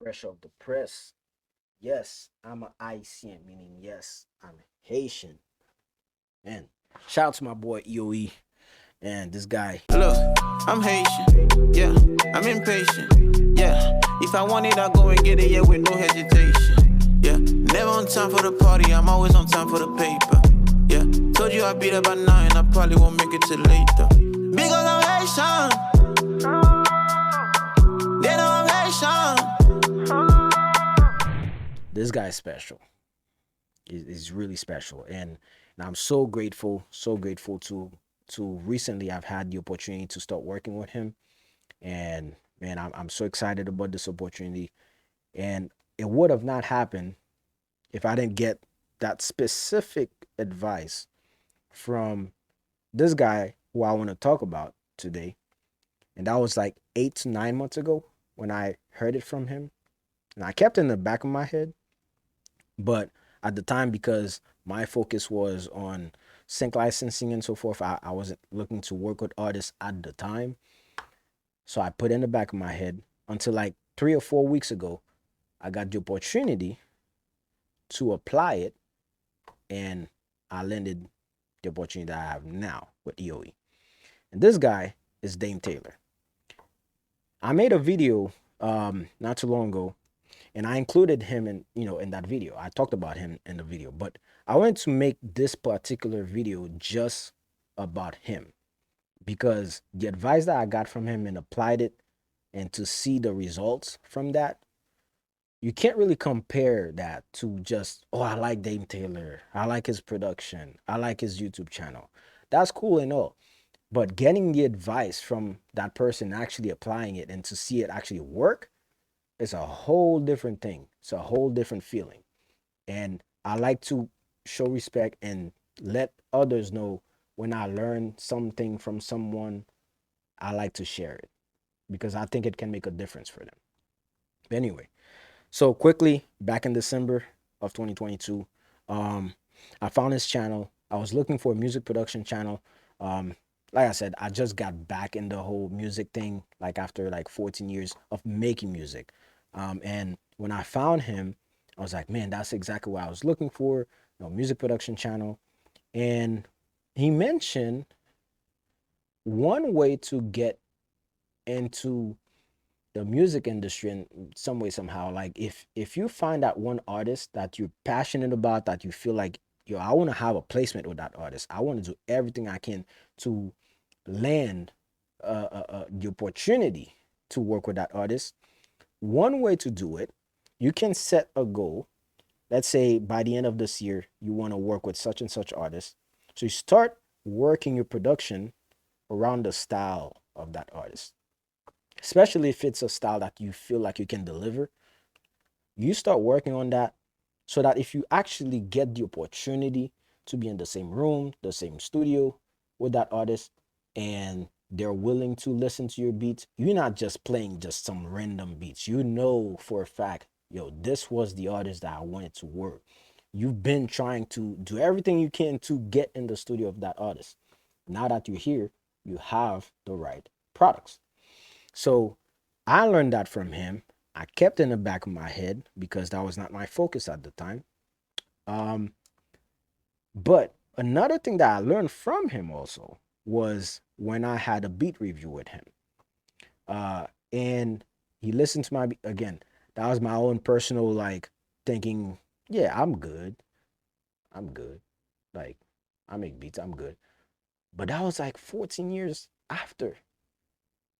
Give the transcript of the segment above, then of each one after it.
Pressure of the press. Yes, I'm a Haitian, meaning yes, I'm Haitian. And shout out to my boy EOE and this guy. Look, I'm Haitian, yeah, I'm impatient, yeah. If I want it, I go and get it, yeah, with no hesitation, yeah. Never on time for the party, I'm always on time for the paper, yeah. Told you I'd be there by 9, I probably won't make it till later. Because I'm Haitian, they know I'm Haitian. This guy's special. Is really special, and I'm so grateful to recently I've had the opportunity to start working with him, and man, I'm so excited about this opportunity, and it would have not happened if I didn't get that specific advice from this guy who I want to talk about today, and that was like 8 to 9 months ago when I heard it from him, and I kept it in the back of my head. But at the time, because my focus was on sync licensing and so forth, I wasn't looking to work with artists at the time. So I put it in the back of my head until like 3 or 4 weeks ago, I got the opportunity to apply it, and I landed the opportunity that I have now with EOE. And this guy is Dame Taylor. I made a video not too long ago, and I included him in that video. I talked about him in the video, but I wanted to make this particular video just about him because the advice that I got from him and applied it, and to see the results from that, you can't really compare that to just, oh, I like Dame Taylor, I like his production, I like his YouTube channel. That's cool and all, but getting the advice from that person, actually applying it, and to see it actually work, it's a whole different thing. It's a whole different feeling. And I like to show respect and let others know when I learn something from someone, I like to share it because I think it can make a difference for them. But anyway, so quickly, back in December of 2022, um, I found this channel. I was looking for a music production channel. Um, like I said, I just got back in the whole music thing, like after like 14 years of making music. And when I found him, I was like, man, that's exactly what I was looking for, music production channel. And he mentioned one way to get into the music industry in some way somehow, like if you find that one artist that you're passionate about, that you feel like, yo, I want to have a placement with that artist, I want to do everything I can to land the opportunity to work with that artist. One way to do it, you can set a goal. Let's say by the end of this year you want to work with such and such artist, so you start working your production around the style of that artist, especially if it's a style that you feel like you can deliver. You start working on that so that if you actually get the opportunity to be in the same room, the same studio with that artist, and they're willing to listen to your beats, you're not just playing just some random beats. You know for a fact, yo, this was the artist that I wanted to work. You've been trying to do everything you can to get in the studio of that artist. Now that you're here, you have the right products. So I learned that from him. I kept it in the back of my head because that was not my focus at the time. Um, but another thing that I learned from him also was when I had a beat review with him. And he listened to my beat again. That was my own personal like thinking, yeah, I'm good. I'm good. Like I make beats, I'm good. But that was like 14 years after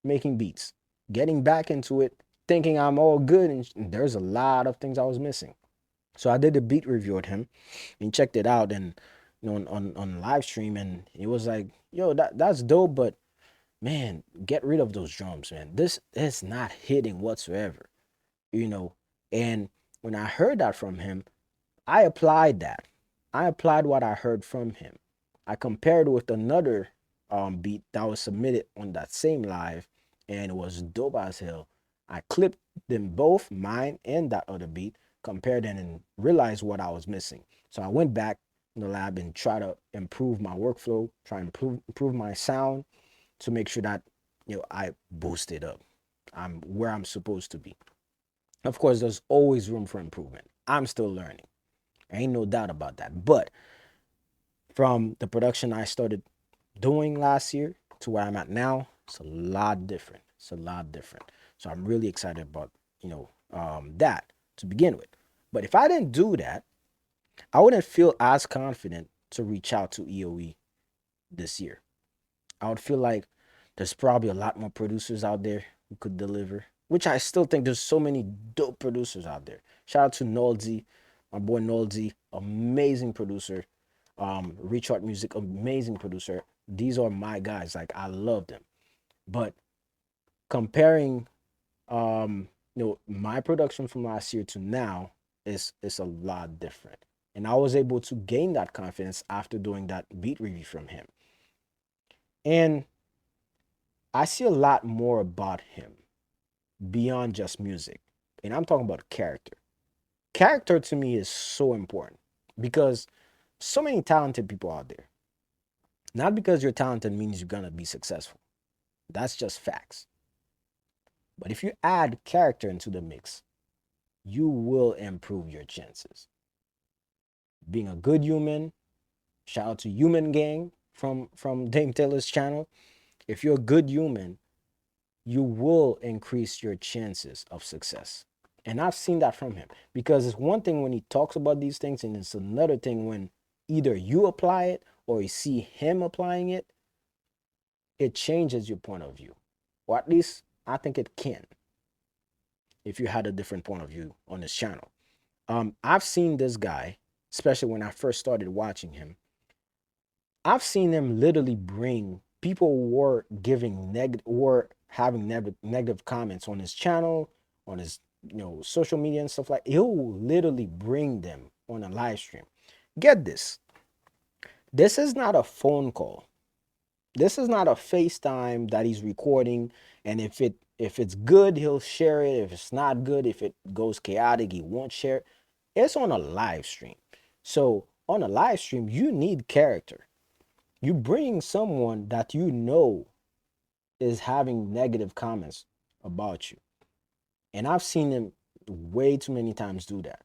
making beats, getting back into it, thinking I'm all good, and there's a lot of things I was missing. So I did a beat review with him and checked it out, and on live stream, and he was like, "Yo, that's dope, but man, get rid of those drums, man. This is not hitting whatsoever, you know." And when I heard that from him, I applied that. I applied what I heard from him. I compared with another beat that was submitted on that same live, and it was dope as hell. I clipped them both, mine and that other beat, compared them, and realized what I was missing. So I went back in the lab and try to improve my workflow, try and improve my sound to make sure that I boost it up. I'm where I'm supposed to be. Of course, there's always room for improvement. I'm still learning. Ain't no doubt about that. But from the production I started doing last year to where I'm at now, it's a lot different. It's a lot different. So I'm really excited about, that to begin with. But if I didn't do that, I wouldn't feel as confident to reach out to EOE this year. I would feel like there's probably a lot more producers out there who could deliver, which I still think there's so many dope producers out there. Shout out to Nolzy, my boy Nolzy, amazing producer. Richard Music, amazing producer. These are my guys. Like I love them. But comparing my production from last year to now is a lot different. And I was able to gain that confidence after doing that beat review from him. And I see a lot more about him beyond just music. And I'm talking about character. Character to me is so important because so many talented people out there. Not because you're talented means you're going to be successful. That's just facts. But if you add character into the mix, you will improve your chances. Being a good human, shout out to Human Gang from Dame Taylor's channel. If you're a good human, you will increase your chances of success. And I've seen that from him because it's one thing when he talks about these things, and it's another thing when either you apply it or you see him applying it, it changes your point of view. Or at least I think it can if you had a different point of view on this channel. I've seen this guy, especially when I first started watching him, I've seen him literally bring people were giving negative were having negative comments on his channel, on his social media and stuff like. He'll literally bring them on a live stream. Get this. This is not a phone call. This is not a FaceTime that he's recording, and if it's good, he'll share it. If it's not good, if it goes chaotic, he won't share it. It's on a live stream. So on a live stream, you need character. You bring someone that you know is having negative comments about you. And I've seen him way too many times do that.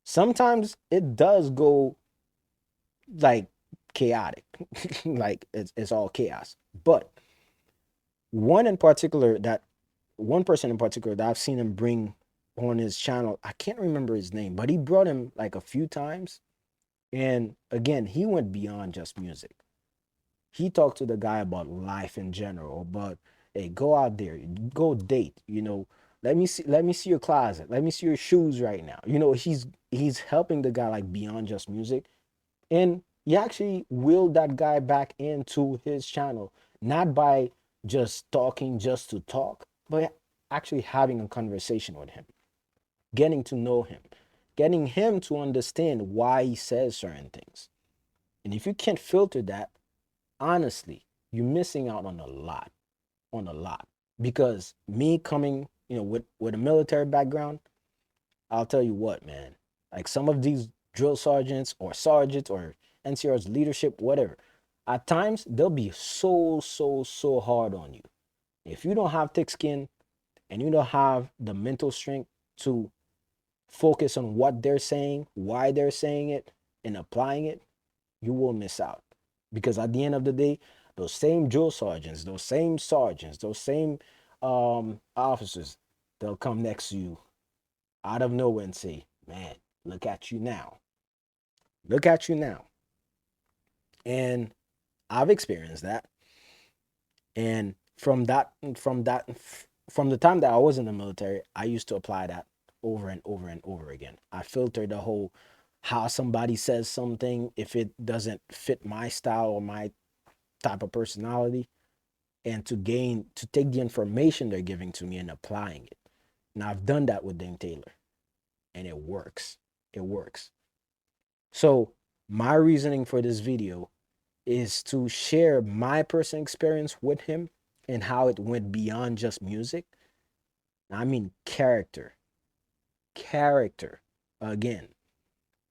Sometimes it does go like chaotic, like it's all chaos. But one in particular that one person in particular that I've seen him bring on his channel, I can't remember his name, but he brought him like a few times. And again, he went beyond just music. He talked to the guy about life in general, about hey, go out there, go date, let me see your closet, let me see your shoes right now. He's helping the guy like beyond just music. And he actually willed that guy back into his channel, not by just talking just to talk, but actually having a conversation with him, getting to know him, getting him to understand why he says certain things. And if you can't filter that, honestly, you're missing out on a lot. Because me coming, with a military background, I'll tell you what, man. Like some of these drill sergeants or NCR's leadership, whatever, at times they'll be so, so, so hard on you. If you don't have thick skin and you don't have the mental strength to focus on what they're saying, why they're saying it, and applying it, you will miss out. Because at the end of the day, those same drill sergeants, those same officers, they'll come next to you out of nowhere and say, man, look at you now. Look at you now. And I've experienced that. And from the time that I was in the military, I used to apply that over and over and over again. I filtered the whole how somebody says something if it doesn't fit my style or my type of personality, and to take the information they're giving to me and applying it. And I've done that with Dame Taylor, and it works. It works. So my reasoning for this video is to share my personal experience with him and how it went beyond just music. I mean character. Character. Again,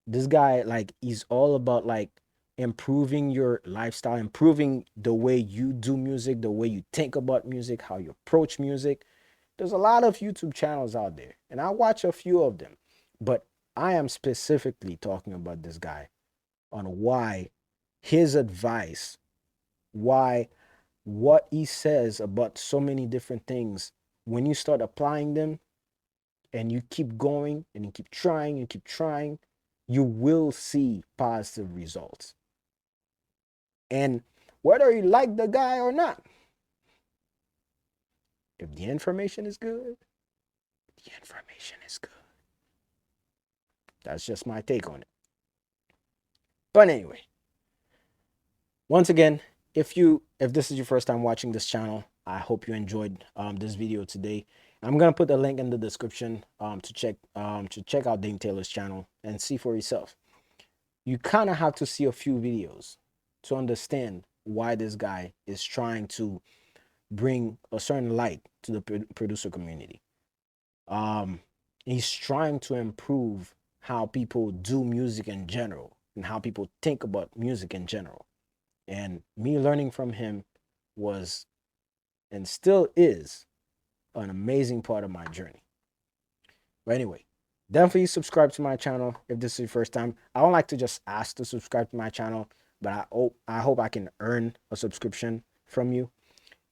this guy, like, he's all about like improving your lifestyle, improving the way you do music, the way you think about music, how you approach music. There's a lot of YouTube channels out there, and I watch a few of them, but I am specifically talking about this guy on why his advice, why what he says about so many different things, when you start applying them and you keep going and you keep trying and keep trying, you will see positive results. And whether you like the guy or not, if the information is good, the information is good. That's just my take on it. But anyway, once again, if this is your first time watching this channel, I hope you enjoyed this video today. I'm gonna put the link in the description to check out Dame Taylor's channel and see for yourself. You kind of have to see a few videos to understand why this guy is trying to bring a certain light to the producer community. Um, he's trying to improve how people do music in general and how people think about music in general. And me learning from him was and still is an amazing part of my journey. But anyway, definitely subscribe to my channel if this is your first time. I don't like to just ask to subscribe to my channel, but I hope I can earn a subscription from you.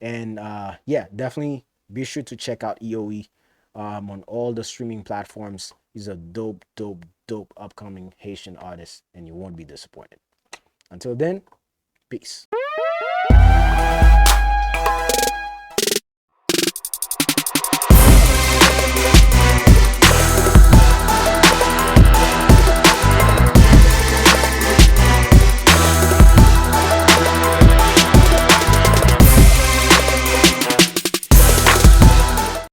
And yeah, definitely be sure to check out EOE on all the streaming platforms. He's a dope, dope, dope upcoming Haitian artist, and you won't be disappointed. Until then, peace.